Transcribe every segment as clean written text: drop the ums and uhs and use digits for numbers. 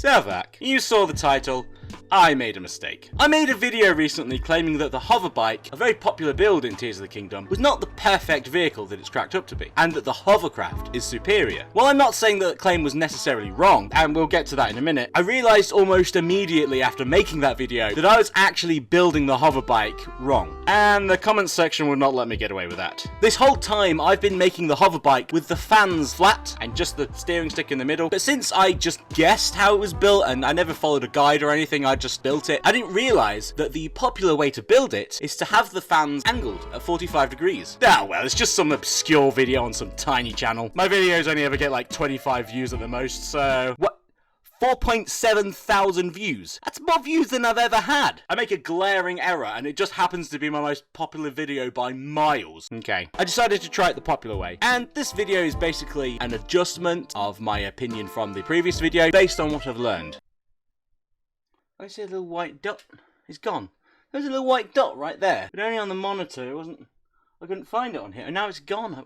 Sav'aaq. You saw the title. I made a mistake. I made a video recently claiming that the Hoverbike, a very popular build in Tears of the Kingdom, was not the perfect vehicle that it's cracked up to be, and that the hovercraft is superior. While I'm not saying that the claim was necessarily wrong, and we'll get to that in a minute, I realised almost immediately after making that video that I was actually building the hoverbike wrong. And the comments section would not let me get away with that. This whole time I've been making the hoverbike with the fans flat and just the steering stick in the middle, but since I just guessed how it was built and I never followed a guide or anything, I just built it, I didn't realise that the popular way to build it is to have the fans angled at 45 degrees. Ah well, it's just some obscure video on some tiny channel. My videos only ever get like 25 views at the most, so... What? 4.7 thousand views. That's more views than I've ever had. I make a glaring error and it just happens to be my most popular video by miles. Okay. I decided to try it the popular way. And this video is basically an adjustment of my opinion from the previous video based on what I've learned. I see a little white dot. It's gone. There's a little white dot right there. But only on the monitor. It wasn't... I couldn't find it on here. And now it's gone.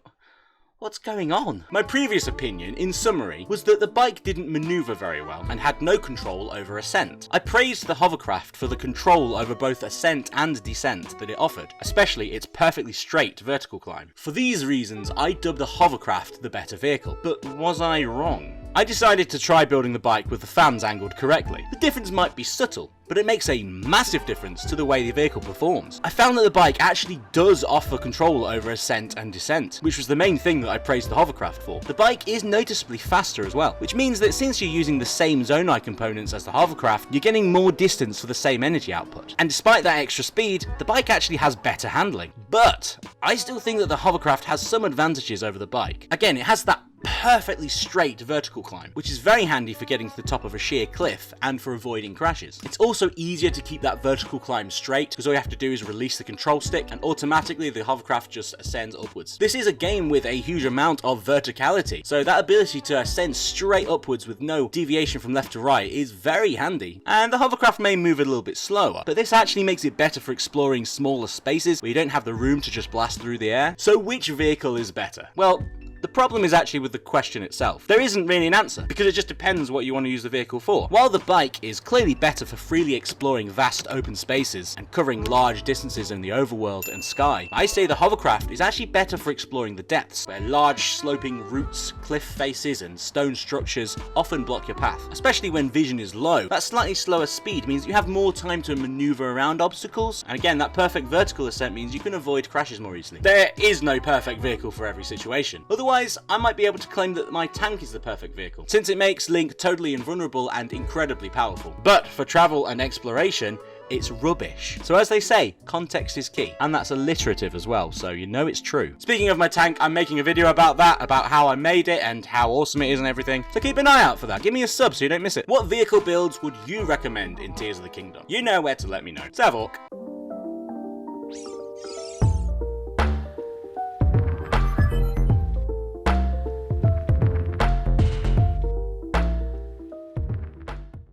What's going on? My previous opinion, in summary, was that the bike didn't maneuver very well and had no control over ascent. I praised the hovercraft for the control over both ascent and descent that it offered, especially its perfectly straight vertical climb. For these reasons, I dubbed the hovercraft the better vehicle. But was I wrong? I decided to try building the bike with the fans angled correctly. The difference might be subtle, but it makes a massive difference to the way the vehicle performs. I found that the bike actually does offer control over ascent and descent, which was the main thing that I praised the hovercraft for. The bike is noticeably faster as well, which means that since you're using the same Zonai components as the hovercraft, you're getting more distance for the same energy output. And despite that extra speed, the bike actually has better handling. But I still think that the hovercraft has some advantages over the bike. Again, it has that perfectly straight vertical climb, which is very handy for getting to the top of a sheer cliff and for avoiding crashes. It's also easier to keep that vertical climb straight because all you have to do is release the control stick and automatically the hovercraft just ascends upwards. This is a game with a huge amount of verticality, so that ability to ascend straight upwards with no deviation from left to right is very handy. And the hovercraft may move a little bit slower, but this actually makes it better for exploring smaller spaces where you don't have the room to just blast through the air. So which vehicle is better? Well, the problem is actually with the question itself. There isn't really an answer, because it just depends what you want to use the vehicle for. While the bike is clearly better for freely exploring vast open spaces and covering large distances in the overworld and sky, I say the hovercraft is actually better for exploring the depths, where large sloping routes, cliff faces and stone structures often block your path, especially when vision is low. That slightly slower speed means you have more time to maneuver around obstacles, and again, that perfect vertical ascent means you can avoid crashes more easily. There is no perfect vehicle for every situation. Otherwise, I might be able to claim that my tank is the perfect vehicle, since it makes Link totally invulnerable and incredibly powerful. But for travel and exploration, it's rubbish. So as they say, context is key, and that's alliterative as well, so you know it's true. Speaking of my tank, I'm making a video about that, about how I made it and how awesome it is and everything, so keep an eye out for that. Give me a sub so you don't miss it. What vehicle builds would you recommend in Tears of the Kingdom? You know where to let me know. Sav'aaq.